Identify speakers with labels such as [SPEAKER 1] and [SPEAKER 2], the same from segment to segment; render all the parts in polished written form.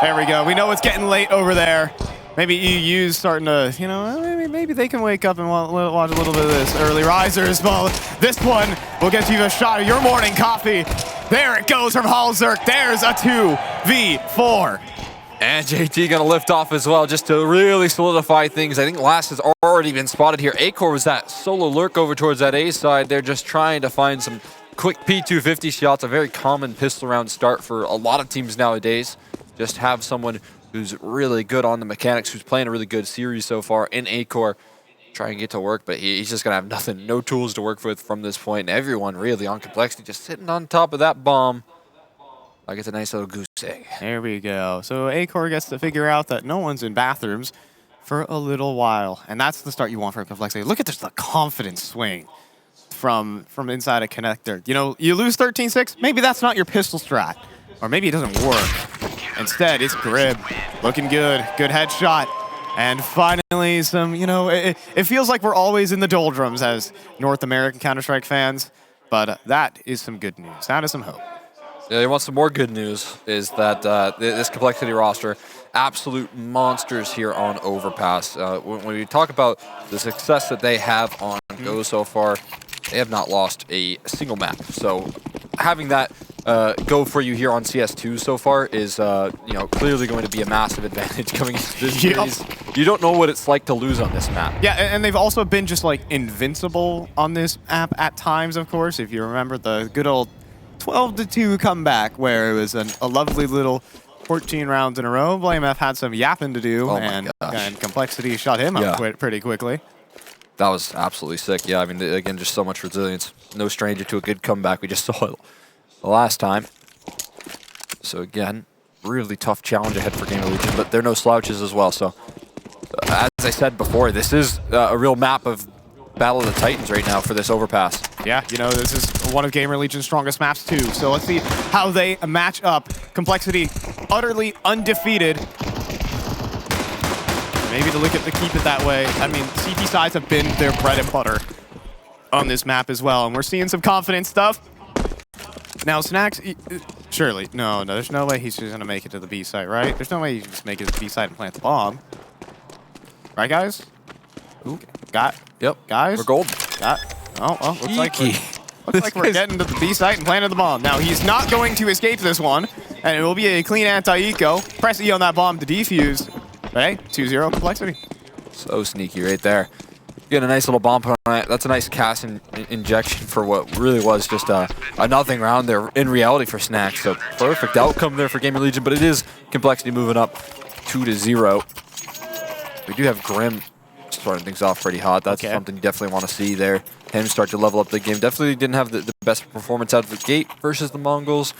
[SPEAKER 1] There we go. We know it's getting late over there. Maybe EU's starting to, you know, maybe they can wake up and watch a little bit of this. Early risers. Well, this one will get you a shot of your morning coffee. There it goes from Halzerk. There's a 2v4.
[SPEAKER 2] And JT gonna lift off as well just to really solidify things. I think last has already been spotted here. acoR was that solo lurk over towards that A side. They're just trying to find some quick P250 shots, a very common pistol round start for a lot of teams nowadays. Just have someone who's really good on the mechanics, who's playing a really good series so far in acoR, try and get to work, but he's just gonna have nothing, no tools to work with from this point. And everyone really on Complexity just sitting on top of that bomb like it's a nice little goose egg.
[SPEAKER 1] There we go. So acoR gets to figure out that no one's in bathrooms for a little while, and that's the start you want for Complexity. Look at this, the confidence swing from inside a connector. You know, you lose 13-6, maybe that's not your pistol strat, or maybe it doesn't work. Instead, it's Grib. Looking good. Good headshot. And finally, some, you know, it feels like we're always in the doldrums as North American Counter-Strike fans, but that is some good news. That is some hope.
[SPEAKER 2] Yeah, you want some more good news is that this Complexity roster, absolute monsters here on Overpass. When we talk about the success that they have on Go so far, they have not lost a single map. So having that go for you here on CS2 so far is, you know, clearly going to be a massive advantage coming into this series. You don't know what it's like to lose on this map.
[SPEAKER 1] Yeah, and they've also been just like invincible on this map at times, of course. If you remember the good old 12-2 comeback where it was a lovely little 14 rounds in a row. BlameF had some yapping to do, and Complexity shut him up pretty quickly.
[SPEAKER 2] That was absolutely sick. Yeah, I mean, again, just so much resilience. No stranger to a good comeback. We just saw it the last time. So again, really tough challenge ahead for GamerLegion, but they're no slouches as well. So as I said before, this is a real map of Battle of the Titans right now for this Overpass.
[SPEAKER 1] Yeah, you know, this is one of GamerLegion's strongest maps too. So let's see how they match up. Complexity utterly undefeated. Maybe to look at the keep it that way. I mean, CT sides have been their bread and butter on this map as well, and we're seeing some confident stuff. Now, Snacks, surely, no, there's no way he's just gonna make it to the B site, right? There's no way you can just make it to the B site and plant the bomb. Right, guys? Ooh,
[SPEAKER 2] Yep.
[SPEAKER 1] Guys?
[SPEAKER 2] We're gold.
[SPEAKER 1] Looks like we're getting to the B site and planted the bomb. Now, he's not going to escape this one, and it will be a clean anti-eco. Press E on that bomb to defuse. But hey, 2-0 Complexity.
[SPEAKER 2] So sneaky right there. Get a nice little bomb put on it. That's a nice cast injection for what really was just a nothing round there in reality for Snacks. So perfect outcome there for GamerLegion, but it is Complexity moving up 2-0. We do have Grim starting things off pretty hot. That's something you definitely want to see there. Him start to level up the game. Definitely didn't have the best performance out of the gate versus the Mongols.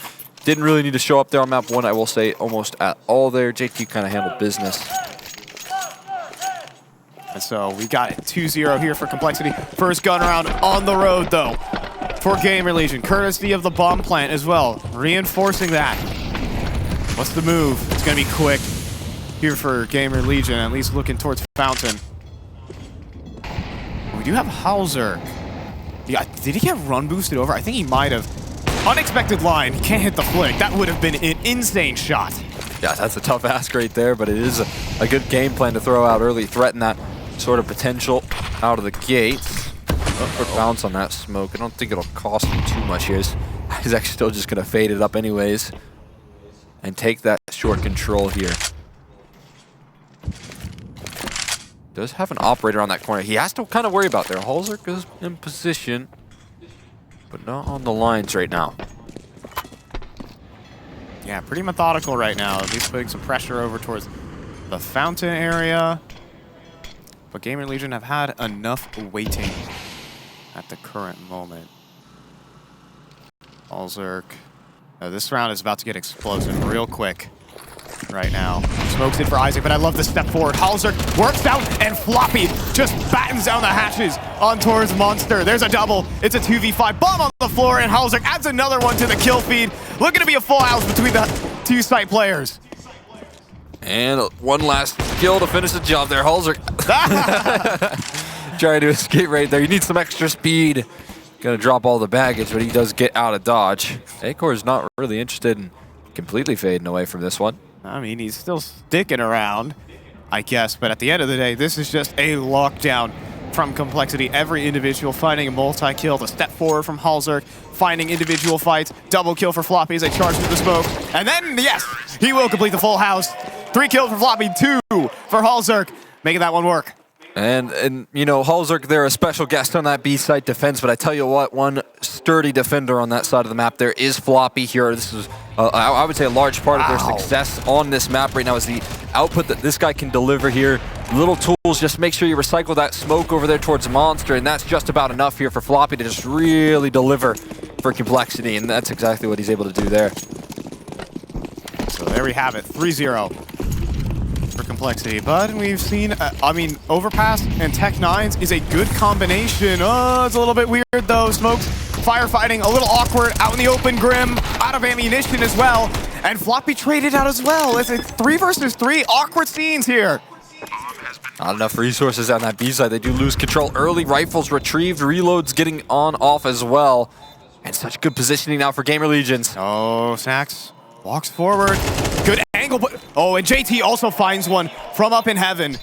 [SPEAKER 2] Didn't really need to show up there on map 1, I will say, almost at all there. JT kind of handled business.
[SPEAKER 1] And so we got 2-0 here for Complexity. First gun round on the road, though, for GamerLegion, courtesy of the bomb plant as well, reinforcing that. What's the move? It's going to be quick here for GamerLegion, at least looking towards Fountain. We do have Halzerk. Did he get run boosted over? I think he might have. Unexpected line. He can't hit the flick. That would have been an insane shot.
[SPEAKER 2] Yeah, that's a tough ask right there, but it is a good game plan to throw out early, threaten that sort of potential out of the gates. Quick bounce on that smoke. I don't think it'll cost him too much here. He's actually still just going to fade it up anyways and take that short control here. Does have an operator on that corner. He has to kind of worry about there. Halzerk is in position, but not on the lines right now.
[SPEAKER 1] Yeah, pretty methodical right now. At least putting some pressure over towards the Fountain area. But GamerLegion have had enough waiting at the current moment. Halzerk. This round is about to get explosive real quick right now. Smokes it for Isaac, but I love the step forward. Halzerk works out, and Floppy just battens down the hatches on towards Monster. There's a double. It's a 2v5. Bomb on the floor, and Halzerk adds another one to the kill feed. Looking to be a full house between the two site players.
[SPEAKER 2] And one last kill to finish the job there. Halzerk trying to escape right there. You need some extra speed. Gonna drop all the baggage, but he does get out of dodge. acoR is not really interested in completely fading away from this one.
[SPEAKER 1] I mean, he's still sticking around, I guess, but at the end of the day, this is just a lockdown from Complexity. Every individual finding a multi-kill, the step forward from Halzerk, finding individual fights, double kill for Floppy as they charge through the smoke, and then, yes, he will complete the full house. 3 kills for Floppy, 2 for Halzerk, making that one work.
[SPEAKER 2] And you know, Halzerk, they're a special guest on that B-site defense, but I tell you what, one sturdy defender on that side of the map there is Floppy here. This is, I would say, a large part of their success on this map right now is the output that this guy can deliver here. Little tools, just make sure you recycle that smoke over there towards the monster, and that's just about enough here for Floppy to just really deliver for Complexity, and that's exactly what he's able to do there.
[SPEAKER 1] So there we have it, 3-0. For Complexity, but we've seen, I mean, Overpass and Tech9s is a good combination. Oh, it's a little bit weird though. Smokes, firefighting, a little awkward, out in the open, Grim, out of ammunition as well, and Floppy traded out as well. It's a 3 versus 3, awkward scenes here.
[SPEAKER 2] Not enough resources on that B side. They do lose control early, rifles retrieved, reloads getting on off as well, and such good positioning now for GamerLegion.
[SPEAKER 1] Oh, Snax walks forward. Good angle, but oh, and JT also finds one from up in heaven.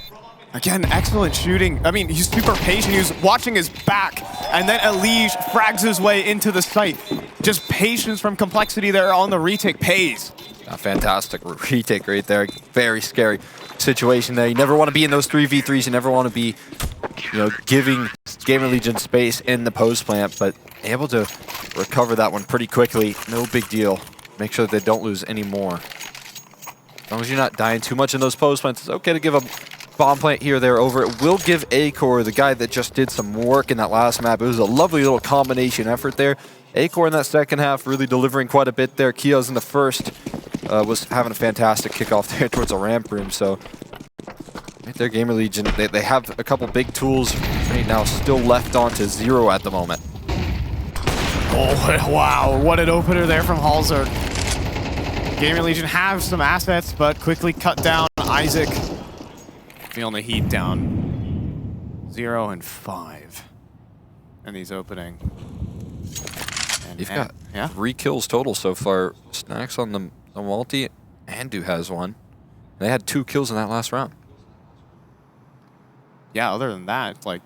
[SPEAKER 1] Again, excellent shooting. I mean, he's super patient. He was watching his back, and then Elige frags his way into the site. Just patience from Complexity there on the retake pays.
[SPEAKER 2] A fantastic retake right there. Very scary situation there. You never want to be in those 3v3s. You never want to be, you know, giving GamerLegion space in the post plant, but able to recover that one pretty quickly. No big deal. Make sure that they don't lose any more. As long as you're not dying too much in those post plants, it's okay to give a bomb plant here or there over. It will give acoR, the guy that just did some work in that last map. It was a lovely little combination effort there. acoR in that second half really delivering quite a bit there. Kio's in the first was having a fantastic kickoff there towards the ramp room. So right there, GamerLegion, they have a couple big tools right now still left on to 0 at the moment.
[SPEAKER 1] Oh, wow, what an opener there from Halzerk. GamerLegion have some assets, but quickly cut down. Isaac feeling the heat down. 0 and 5. And he's opening. And,
[SPEAKER 2] You've got 3 kills total so far. Snax on the multi. Andu has 1. They had 2 kills in that last round.
[SPEAKER 1] Yeah, other than that, like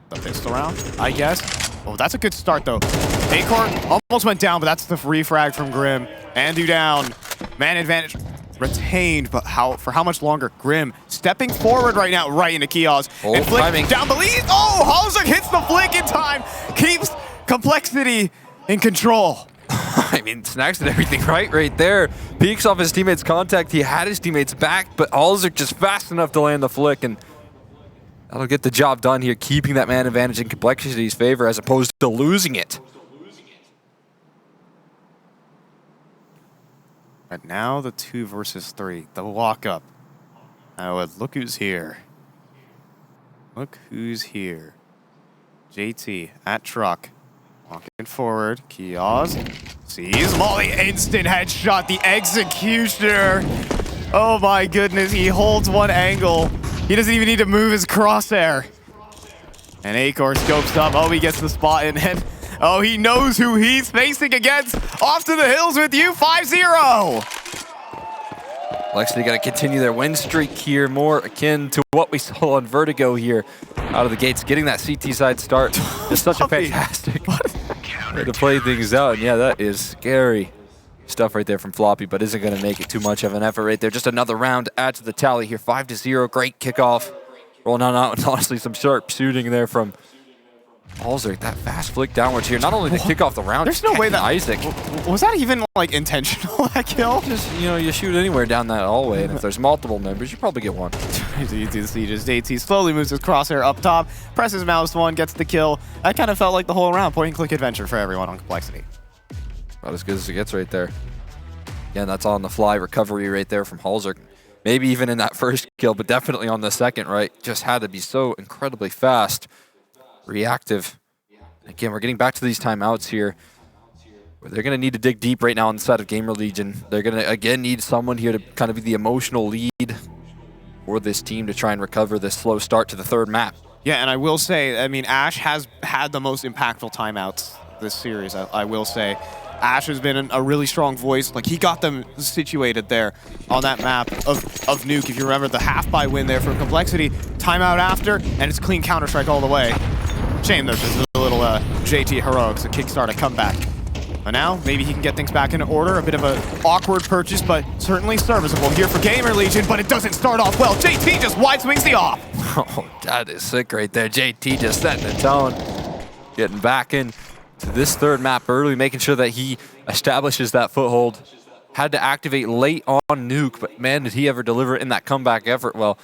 [SPEAKER 1] the pistol round, I guess. Oh, that's a good start though. acoR almost went down, but that's the refrag from Grim. Andu down. Man advantage retained, but for how much longer? Grim stepping forward right now, right into Kios.
[SPEAKER 2] Oh,
[SPEAKER 1] and flick
[SPEAKER 2] timing.
[SPEAKER 1] down the lead. Oh, Halzerk hits the flick in time. Keeps Complexity in control.
[SPEAKER 2] I mean, Snax did everything right there. Peeks off his teammate's contact. He had his teammate's back, but Halzerk just fast enough to land the flick, and that'll get the job done here, keeping that man advantage in Complexity's favor as opposed to losing it.
[SPEAKER 1] But now the 2 versus 3, the walk-up. Oh, look who's here. Look who's here. JT at truck. Walking forward. Kiosk sees Molly. Instant headshot. The executioner. Oh my goodness. He holds one angle. He doesn't even need to move his crosshair. And acoR scopes up. Oh, he gets the spot in. And oh, he knows who he's facing against. Off to the hills with you. 5-0.
[SPEAKER 2] Complexity got to continue their win streak here, more akin to what we saw on Vertigo here out of the gates. Getting that CT side start is such a fantastic way to play things out. And yeah, that is scary stuff right there from Floppy, but isn't going to make it too much of an effort right there. Just another round to add to the tally here. 5-0, great kickoff. Rolling on, honestly, some sharp shooting there from Halzerk. That fast flick downwards here. Not only to kick off the round,
[SPEAKER 1] there's no way that
[SPEAKER 2] Isaac.
[SPEAKER 1] Was that even like intentional, that kill?
[SPEAKER 2] Just, you know, you shoot anywhere down that hallway, and if there's multiple members, you probably get one.
[SPEAKER 1] You do see just AT slowly moves his crosshair up top, presses mouse 1, gets the kill. That kind of felt like the whole round. Point and click adventure for everyone on Complexity.
[SPEAKER 2] About as good as it gets right there. Again, that's on the fly recovery right there from Halzerk. Maybe even in that first kill, but definitely on the second, right? Just had to be so incredibly fast, reactive. Again, we're getting back to these timeouts here. Where they're going to need to dig deep right now on the side of GamerLegion. They're going to, again, need someone here to kind of be the emotional lead for this team to try and recover this slow start to the third map.
[SPEAKER 1] Yeah, and I will say, I mean, Ash has had the most impactful timeouts this series, I will say. Ash has been a really strong voice. Like, he got them situated there on that map of Nuke. If you remember the half-buy win there for Complexity, timeout after, and it's clean Counter-Strike all the way. Shame there's just a little JT heroics to kickstart a comeback. But now, maybe he can get things back in order. A bit of an awkward purchase, but certainly serviceable here for GamerLegion, but it doesn't start off well. JT just wide swings the off.
[SPEAKER 2] Oh, that is sick right there. JT just setting the tone. Getting back in to this third map early, making sure that he establishes that foothold. Had to activate late on Nuke, but man, did he ever deliver in that comeback effort. Well,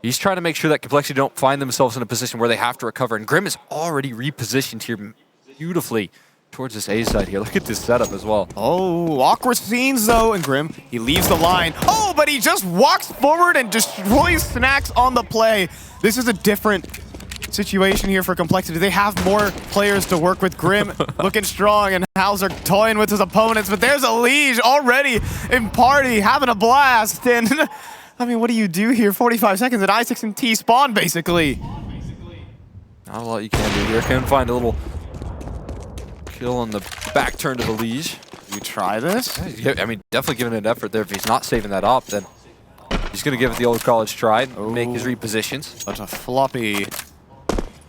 [SPEAKER 2] he's trying to make sure that Complexity don't find themselves in a position where they have to recover, and Grim is already repositioned here beautifully towards this A side here. Look at this setup as well.
[SPEAKER 1] Oh, awkward scenes though, and Grim, he leaves the line. Oh, but he just walks forward and destroys Snacks on the play. This is a different situation here for Complexity. They have more players to work with. Grim looking strong, and Hauser toying with his opponents, but there's a Liege already in party, having a blast. And I mean, what do you do here? 45 seconds at I6 and T spawn, basically.
[SPEAKER 2] Not a lot you can do here. Can find a little kill on the back turn to the Liege.
[SPEAKER 1] You try this?
[SPEAKER 2] Yeah, I mean, definitely giving it an effort there. If he's not saving that up, then he's going to give it the old college try, make his repositions.
[SPEAKER 1] But a floppy.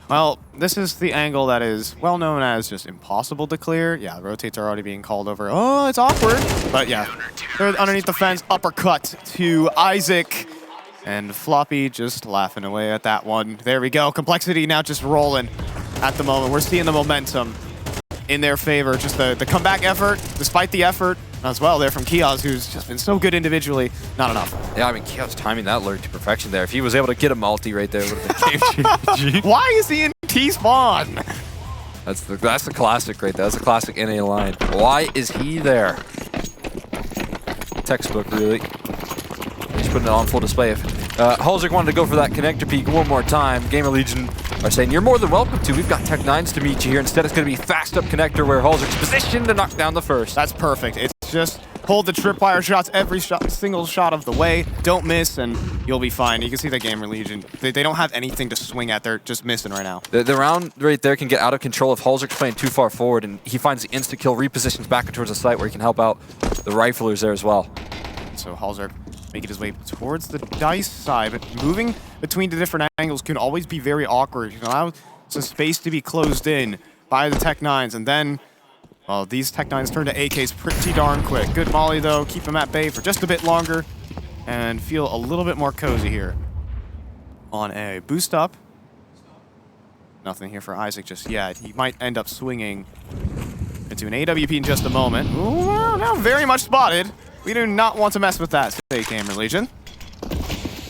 [SPEAKER 1] Well, this is the angle that is well known as just impossible to clear. Yeah, the rotates are already being called over. Oh, it's awkward. But yeah, they're underneath the fence, uppercut to Isaac. And Floppy just laughing away at that one. There we go. Complexity now just rolling at the moment. We're seeing the momentum in their favor. Just the comeback effort, despite the effort as well there from Kiaz, who's just been so good individually. Not enough.
[SPEAKER 2] Yeah, I mean, Kiaz timing that lurk to perfection there. If he was able to get a multi right there, it would have been game-changing.
[SPEAKER 1] Why is he in T-spawn?
[SPEAKER 2] That's the classic right there. That's a classic NA line. Why is he there? Textbook, really. He's putting it on full display. If Halsik wanted to go for that connector peek one more time, GamerLegion are saying, you're more than welcome to. We've got Tech9s to meet you here. Instead, it's going to be fast up connector where Halsik's positioned to knock down the first.
[SPEAKER 1] That's perfect. It's just hold the tripwire shots every single shot of the way. Don't miss, and you'll be fine. You can see the GamerLegion. They don't have anything to swing at. They're just missing right now.
[SPEAKER 2] The round right there can get out of control if Halsik's playing too far forward, and he finds the insta-kill, repositions back towards the site where he can help out the riflers there as well.
[SPEAKER 1] So Halsik making his way towards the dice side, but moving between the different angles can always be very awkward. You can allow some space to be closed in by the Tech9s, and then, well, these Tech9s turn to AKs pretty darn quick. Good molly, though. Keep them at bay for just a bit longer and feel a little bit more cozy here on A. Boost up. Nothing here for Isaac just yet. He might end up swinging into an AWP in just a moment. Ooh, well, now very much spotted. We do not want to mess with that, say GamerLegion.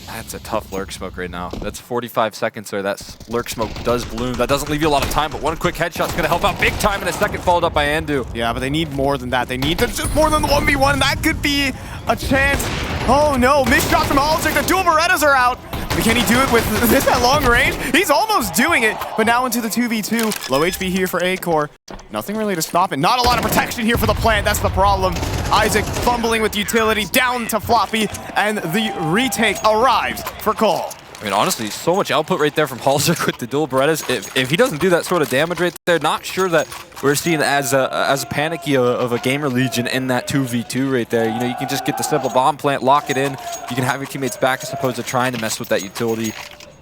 [SPEAKER 2] That's a tough lurk smoke right now. That's 45 seconds there. That lurk smoke does bloom. That doesn't leave you a lot of time, but one quick headshot's going to help out big time, and a second followed up by Andu.
[SPEAKER 1] Yeah, but they need more than that. They need just more than the 1v1, and that could be a chance. Oh no, missed shot from Halsik. The dual Berettas are out. But can he do it with this at long range? He's almost doing it, but now into the 2v2. Low HP here for acoR. Nothing really to stop it. Not a lot of protection here for the plant. That's the problem. Isaac fumbling with utility down to Floppy, and the retake arrives for Cole.
[SPEAKER 2] I mean, honestly, so much output right there from Halsik with the dual Berettas. If he doesn't do that sort of damage right there, not sure that we're seeing as a panicky of a GamerLegion in that 2v2 right there. You know, you can just get the simple bomb plant, lock it in. You can have your teammates back as opposed to trying to mess with that utility.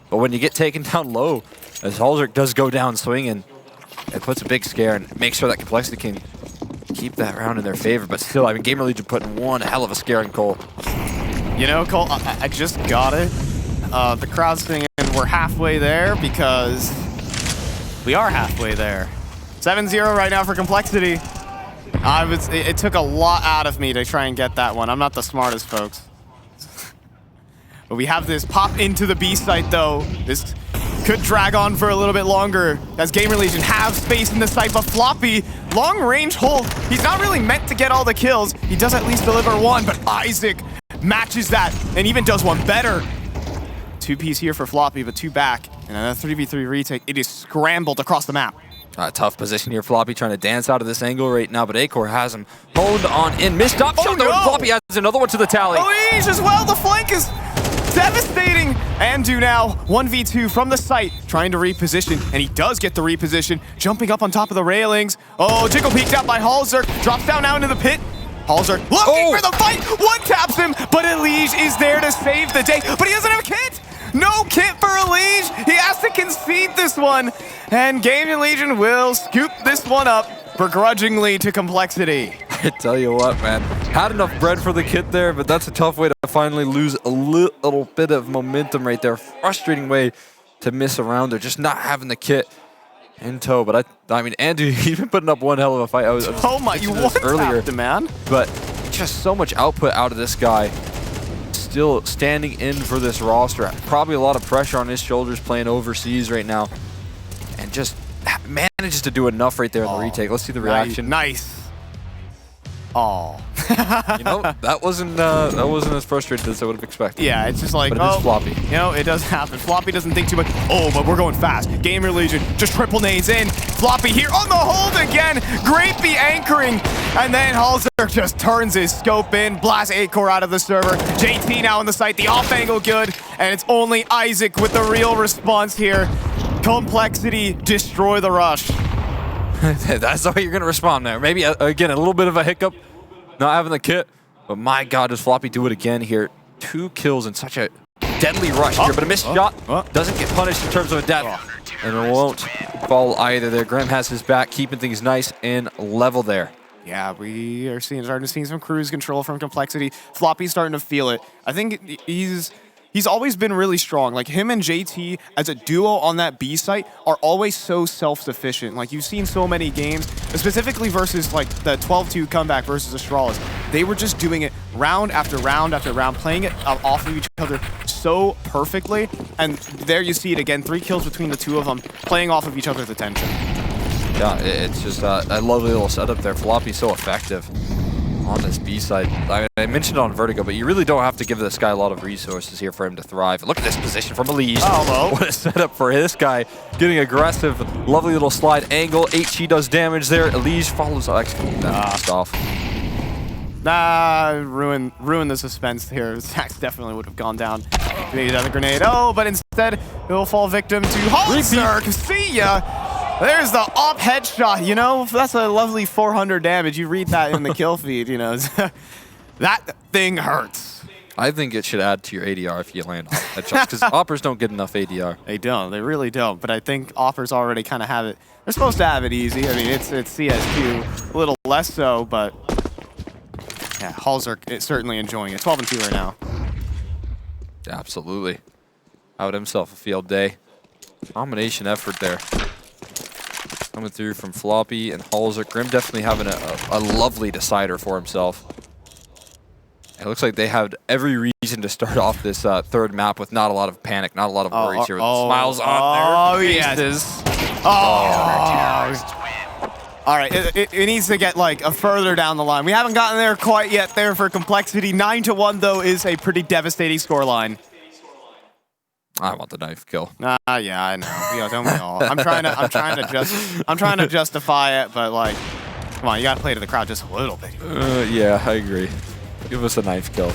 [SPEAKER 2] But when you get taken down low, as Halsik does go down swinging, it puts a big scare and makes sure that Complexity can keep that round in their favor. But still, I mean, GamerLegion putting one hell of a scare in Cole.
[SPEAKER 1] You know, Cole, I just got it. The crowd's singing, we're halfway there because we are halfway there. 7-0 right now for Complexity. It took a lot out of me to try and get that one. I'm not the smartest, folks. But we have this pop into the B site, though. This could drag on for a little bit longer as GamerLegion have space in the site, but Floppy, long range hold. He's not really meant to get all the kills. He does at least deliver one, but Isaac matches that and even does one better. 2-piece here for Floppy, but 2 back. And a 3v3 retake. It is scrambled across the map.
[SPEAKER 2] Tough position here. Floppy trying to dance out of this angle right now, but acoR has him honed on in. Missed up shot, though, and Floppy adds another one to the tally.
[SPEAKER 1] Oh, Ease as well. The flank is devastating! Andu now 1v2 from the site, trying to reposition, and he does get the reposition, jumping up on top of the railings. Oh, Jiggle peeked out by Halzer, drops down now into the pit. Halzer looking for the fight, one taps him, but ESL is there to save the day, but he doesn't have a kit! No kit for ESL, he has to concede this one, and GamerLegion will scoop this one up begrudgingly to Complexity.
[SPEAKER 2] I tell you what, man, had enough bread for the kit there, but that's a tough way to finally lose a little bit of momentum right there. Frustrating way to miss a round there, just not having the kit in tow. But I mean, Andu, he's been putting up one hell of a fight. I was
[SPEAKER 1] you one-tapped him, man.
[SPEAKER 2] But just so much output out of this guy. Still standing in for this roster. Probably a lot of pressure on his shoulders playing overseas right now. And just manages to do enough right there in the retake. Let's see the reaction.
[SPEAKER 1] Nice. Oh.
[SPEAKER 2] You know, that wasn't as frustrated as I would have expected.
[SPEAKER 1] Yeah, it's just like,
[SPEAKER 2] but it is floppy.
[SPEAKER 1] You know, it does happen. Floppy doesn't think too much. Oh, but we're going fast. GamerLegion just triple nades in. Floppy here on the hold again. Great be anchoring. And then Halzer just turns his scope in, blasts acoR out of the server. JT now on the site. The off angle good. And it's only Isaac with the real response here. Complexity, destroy the rush.
[SPEAKER 2] That's the way you're going to respond there. Maybe, again, a little bit of a hiccup, not having the kit. But my God, does Floppy do it again here. 2 kills in such a deadly rush here. But a missed shot doesn't get punished in terms of a death. And it won't fall either there. Grim has his back, keeping things nice and level there.
[SPEAKER 1] Yeah, we are starting to see some cruise control from Complexity. Floppy's starting to feel it. I think he's always been really strong. Like, him and JT as a duo on that B site are always so self-sufficient. Like, you've seen so many games, specifically versus, like, the 12-2 comeback versus Astralis. They were just doing it round after round after round, playing it off of each other so perfectly. And there you see it again, 3 kills between the two of them, playing off of each other's attention.
[SPEAKER 2] Yeah, it's just a lovely little setup there. Floppy's so effective on this B side. I mentioned it on Vertigo, but you really don't have to give this guy a lot of resources here for him to thrive. Look at this position from ESL.
[SPEAKER 1] Oh,
[SPEAKER 2] what a setup for this guy. Getting aggressive, lovely little slide angle. HE does damage there. ESL follows actually off.
[SPEAKER 1] Ruin the suspense here. Zax definitely would have gone down. Maybe another grenade. Oh, but instead he'll fall victim to Halzer. See ya. There's the op headshot, you know? That's a lovely 400 damage. You read that in the kill feed, you know? That thing hurts.
[SPEAKER 2] I think it should add to your ADR if you land op headshots, because oppers don't get enough ADR.
[SPEAKER 1] They don't. They really don't. But I think oppers already kind of have it. They're supposed to have it easy. I mean, it's CSGO, a little less so, but yeah, Halzer is certainly enjoying it. 12-2 right now.
[SPEAKER 2] Yeah, absolutely. Out himself a field day. Combination effort there. Coming through from Floppy and Halzer. Grim definitely having a lovely decider for himself. It looks like they had every reason to start off this third map with not a lot of panic, not a lot of worries here. With smiles on their faces.
[SPEAKER 1] All right, it needs to get like a further down the line. We haven't gotten there quite yet there for Complexity. 9-1 though is a pretty devastating scoreline.
[SPEAKER 2] I want the knife kill.
[SPEAKER 1] Yeah, I know. Yeah, don't we all? I'm trying to justify it, but like, come on, you gotta play to the crowd just a little bit.
[SPEAKER 2] Yeah, I agree. Give us a knife kill.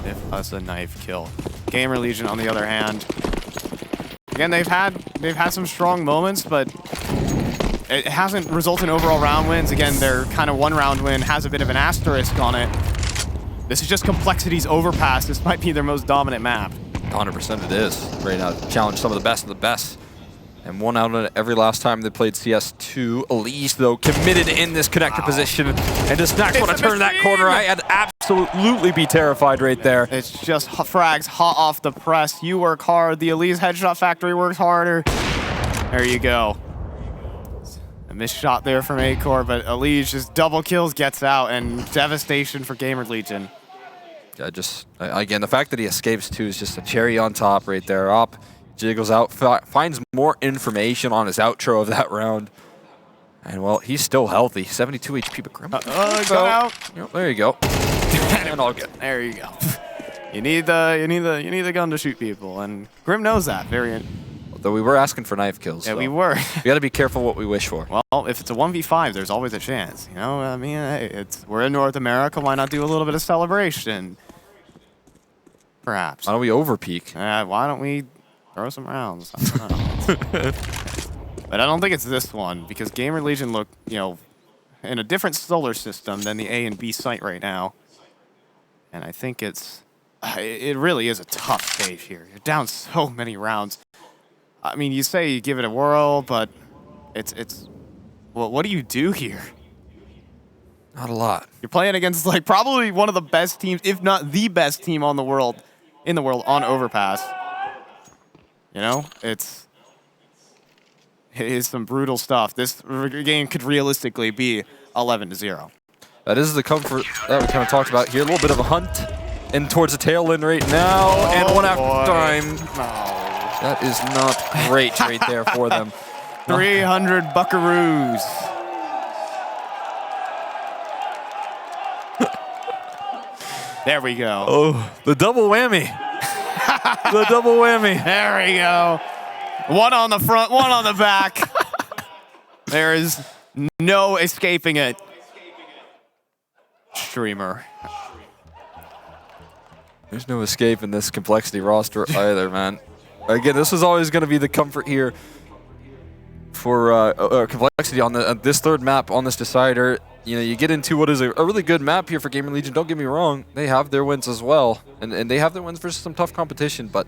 [SPEAKER 1] Give us a knife kill. GamerLegion, on the other hand, again, they've had some strong moments, but it hasn't resulted in overall round wins. Again, their kind of 1-round win has a bit of an asterisk on it. This is just Complexity's Overpass. This might be their most dominant map.
[SPEAKER 2] 100% it is right now. Challenge some of the best of the best. And won out on it every last time they played CS2. ESL, though, committed in this connector position. And does Snax want to turn that corner? I'd absolutely be terrified right there.
[SPEAKER 1] It's just frags hot off the press. You work hard. The ESL Headshot Factory works harder. There you go. A missed shot there from acoR, but ESL just double kills, gets out, and devastation for GamerLegion.
[SPEAKER 2] Yeah, again, the fact that he escapes too is just a cherry on top right there. Op jiggles out, finds more information on his outro of that round. And well, he's still healthy. 72 HP, but Grim.
[SPEAKER 1] Go out.
[SPEAKER 2] Yep, there you go. And all good.
[SPEAKER 1] There you go. You need the gun to shoot people, and Grim knows that.
[SPEAKER 2] Though we were asking for knife kills.
[SPEAKER 1] Yeah,
[SPEAKER 2] so
[SPEAKER 1] we were.
[SPEAKER 2] We got to be careful what we wish for.
[SPEAKER 1] Well, if it's a 1v5, there's always a chance. You know, I mean, hey, we're in North America. Why not do a little bit of celebration? Perhaps.
[SPEAKER 2] Why don't we overpeak?
[SPEAKER 1] Why don't we throw some rounds? I don't know. But I don't think it's this one because GamerLegion look, you know, in a different solar system than the A and B site right now. And I think it really is a tough stage here. You're down so many rounds. I mean, you say you give it a whirl, but well, what do you do here?
[SPEAKER 2] Not a lot.
[SPEAKER 1] You're playing against like probably one of the best teams, if not the best team in the world on Overpass. You know, it is some brutal stuff. This game could realistically be 11-0.
[SPEAKER 2] That is the comfort that we kind of talked about here. A little bit of a hunt in towards the tail end right now, and one after time. That is not great right there for them.
[SPEAKER 1] 300 buckaroos. There we go.
[SPEAKER 2] Oh, the double whammy. The double whammy.
[SPEAKER 1] There we go. One on the front, one on the back. There is no escaping it. Streamer.
[SPEAKER 2] There's no escape in this complexity roster either, man. Again, this is always going to be the comfort here for complexity on this third map on this decider. You know, you get into what is a really good map here for GamerLegion. Don't get me wrong; they have their wins as well, and they have their wins versus some tough competition. But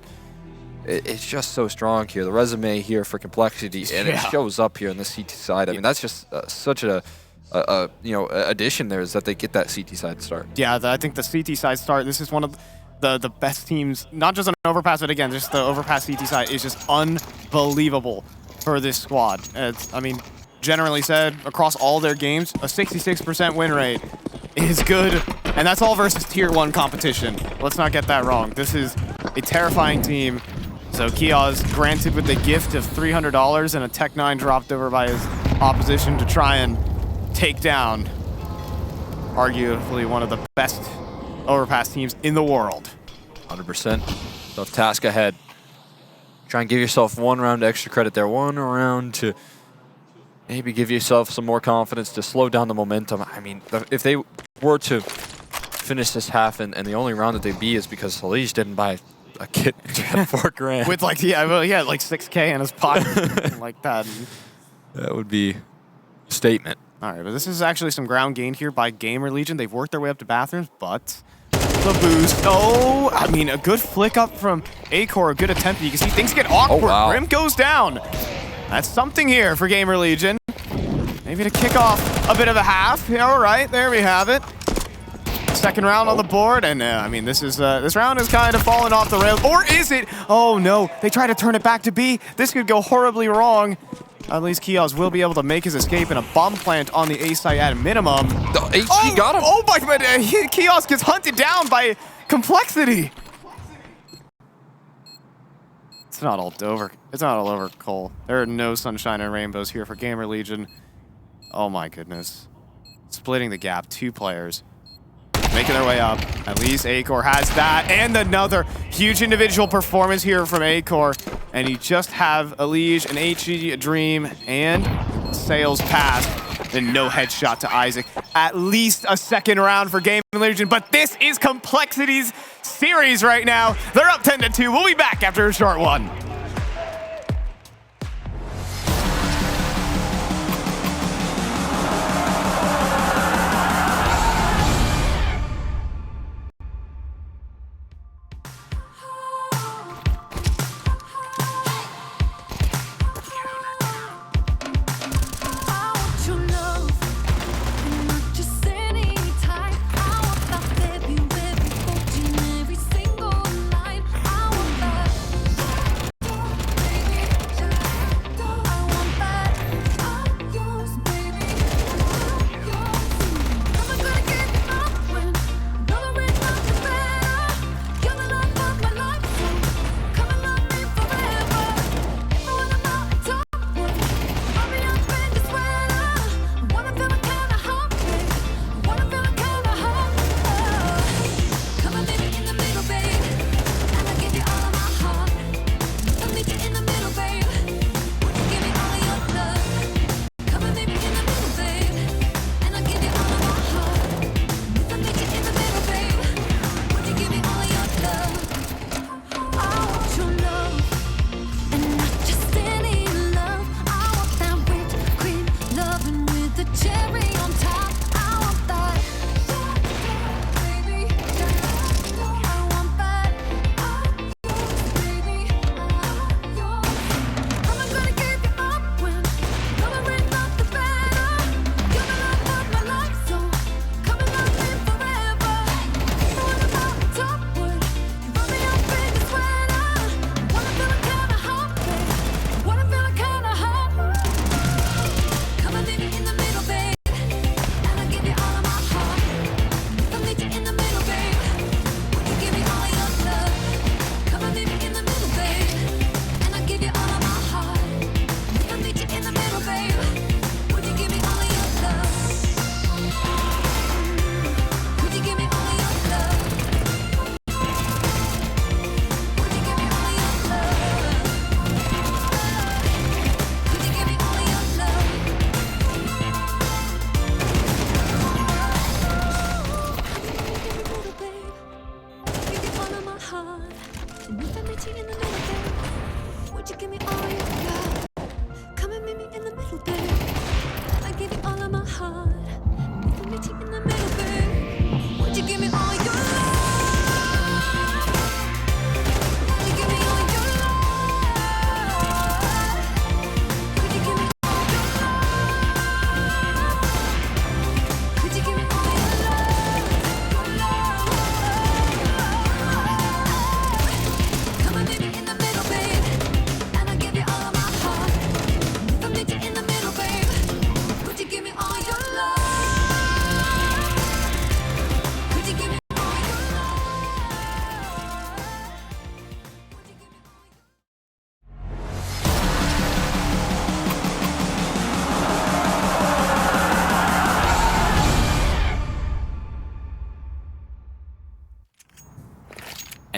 [SPEAKER 2] it's just so strong here. The resume here for complexity, and it shows up here on the CT side. I mean, that's just such a addition there is that they get that CT side start. Yeah,
[SPEAKER 1] I think the CT side start. This is one of the best teams, not just on Overpass, but again, just the Overpass CT side is just unbelievable for this squad. I mean, generally said, across all their games, a 66% win rate is good, and that's all versus Tier 1 competition. Let's not get that wrong. This is a terrifying team. So acoR is granted with the gift of $300 and a Tech 9 dropped over by his opposition to try and take down arguably one of the best Overpass teams in the world.
[SPEAKER 2] 100%. Tough task ahead. Try and give yourself one round extra credit there. One round to maybe give yourself some more confidence to slow down the momentum. I mean, if they were to finish this half and the only round that they'd be is because Halij didn't buy a kit at $4,000.
[SPEAKER 1] With like, like 6K in his pocket, like that.
[SPEAKER 2] That would be a statement.
[SPEAKER 1] All right, but this is actually some ground gained here by GamerLegion. They've worked their way up to bathrooms, but the boost. Oh, I mean, a good flick up from acoR, a good attempt. You can see things get awkward.
[SPEAKER 2] Oh, wow.
[SPEAKER 1] Grim goes down. That's something here for GamerLegion. Maybe to kick off a bit of a half. Yeah, all right, there we have it. Second round on the board, and I mean, this round is kind of falling off the rails. Or is it? Oh no, they try to turn it back to B. This could go horribly wrong. At least acoR will be able to make his escape in a bomb plant on the A site at a minimum.
[SPEAKER 2] He got him.
[SPEAKER 1] Oh my god, acoR gets hunted down by complexity. It's not all over. It's not all over, Cole. There are no sunshine and rainbows here for GamerLegion. Oh my goodness. Splitting the gap, 2 players. Making their way up. At least acoR has that. And another huge individual performance here from acoR. And you just have Halij, an HG, a Dream, and Sales pass. And no headshot to Isaac. At least a second round for GamerLegion. But this is Complexity's series right now. They're up 10-2. We'll be back after a short one.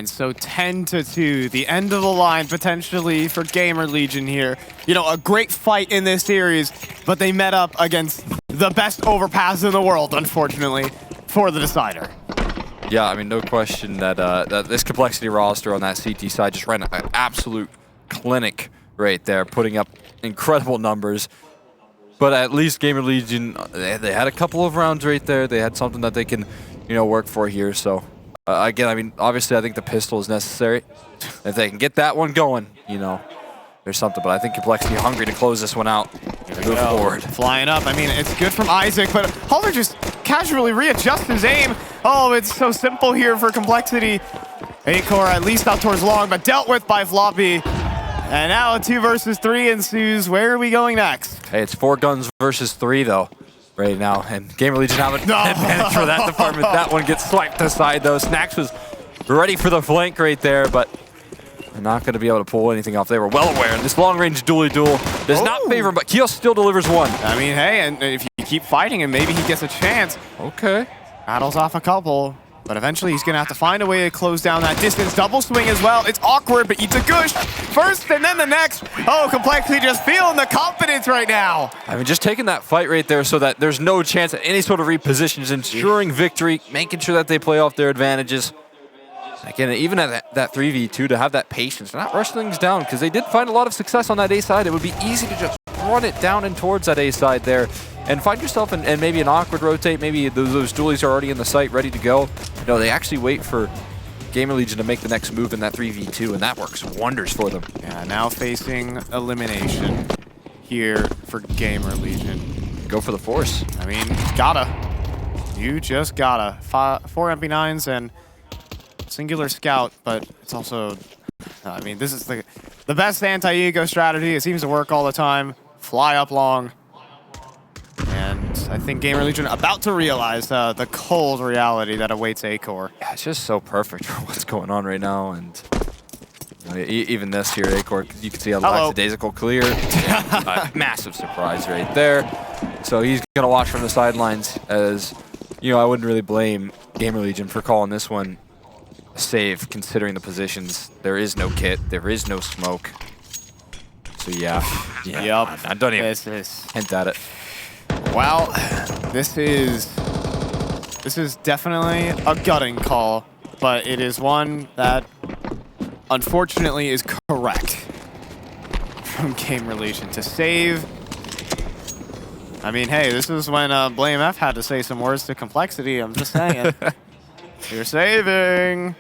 [SPEAKER 1] And so 10-2, the end of the line potentially for GamerLegion here. You know, a great fight in this series, but they met up against the best Overpass in the world, unfortunately, for the decider.
[SPEAKER 2] Yeah, I mean, no question that, that this Complexity roster on that CT side just ran an absolute clinic right there, putting up incredible numbers. But at least GamerLegion, they had a couple of rounds right there. They had something that they can, you know, work for here. So, again, I mean, obviously, I think the pistol is necessary. If they can get that one going, you know, there's something. But I think Complexity hungry to close this one out and move forward.
[SPEAKER 1] Flying up. I mean, it's good from Isaac, but Halder just casually readjusts his aim. Oh, it's so simple here for Complexity. acoR at least out towards long, but dealt with by Floppy. And now a 2 versus 3 ensues. Where are we going next?
[SPEAKER 2] Hey, it's 4 guns versus 3, though, right now. And GamerLegion have an advantage for that department. That one gets swiped aside, though. Snacks was ready for the flank right there, but they're not going to be able to pull anything off. They were well aware. This long-range duel does not favor him, but Keel still delivers one.
[SPEAKER 1] I mean, hey, and if you keep fighting him, maybe he gets a chance.
[SPEAKER 2] Okay.
[SPEAKER 1] Rattles off a couple. But eventually he's going to have to find a way to close down that distance. Double swing as well. It's awkward, but eats a gush first and then the next. Oh, Complexity just feeling the confidence right now.
[SPEAKER 2] I mean, just taking that fight right there so that there's no chance at any sort of repositions, ensuring victory, making sure that they play off their advantages. Again, even at that 3v2, to have that patience, not rush things down, because they did find a lot of success on that A side. It would be easy to just run it down and towards that A side there. And find yourself in maybe an awkward rotate, maybe those dualies are already in the site, ready to go. No, they actually wait for GamerLegion to make the next move in that 3v2, and that works wonders for them.
[SPEAKER 1] Yeah, now facing elimination here for GamerLegion.
[SPEAKER 2] Go for the force.
[SPEAKER 1] I mean, gotta. You just gotta. 4 MP9s and singular scout, but it's also, I mean, this is the best anti-ego strategy. It seems to work all the time. Fly up long. And I think GamerLegion about to realize the cold reality that awaits acoR.
[SPEAKER 2] Yeah, it's just so perfect for what's going on right now. And you know, even this here, acoR, you can see how lackadaisical clear. Yeah, massive surprise right there. So he's going to watch from the sidelines as, you know, I wouldn't really blame GamerLegion for calling this one a save, considering the positions. There is no kit. There is no smoke. So yeah.
[SPEAKER 1] Yep.
[SPEAKER 2] I don't even hint at it.
[SPEAKER 1] Well, this is definitely a gutting call, but it is one that unfortunately is correct from GamerLegion to save. I mean, hey, this is when Blame F had to say some words to Complexity. I'm just saying. You're saving.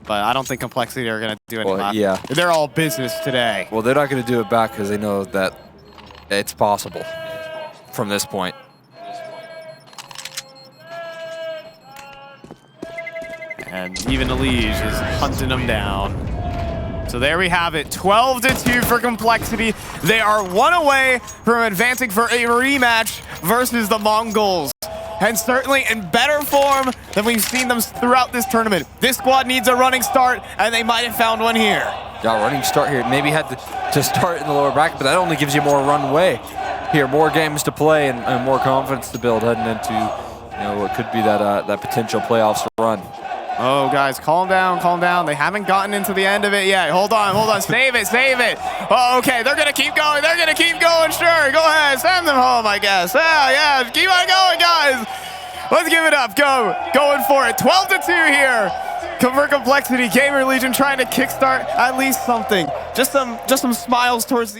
[SPEAKER 1] But I don't think Complexity are going to do anything.
[SPEAKER 2] Well, yeah.
[SPEAKER 1] They're all business today.
[SPEAKER 2] Well, they're not going to do it back because they know that it's possible from this point.
[SPEAKER 1] And even Elige is hunting them down. So there we have it, 12-2 for Complexity. They are 1 away from advancing for a rematch versus the Mongols. And certainly in better form than we've seen them throughout this tournament. This squad needs a running start, and they might have found one here.
[SPEAKER 2] Yeah, running start here. Maybe had to start in the lower bracket, but that only gives you more runway here, more games to play and more confidence to build heading into, you know, what could be that potential playoffs run.
[SPEAKER 1] Oh, guys, calm down, calm down. They haven't gotten into the end of it yet. Hold on, save it, save it. Oh, okay, they're gonna keep going, sure, go ahead, send them home, I guess. Yeah, keep on going, guys. Let's give it up, going for it. 12-2 here. For Complexity, GamerLegion trying to kickstart at least something. Just some smiles towards the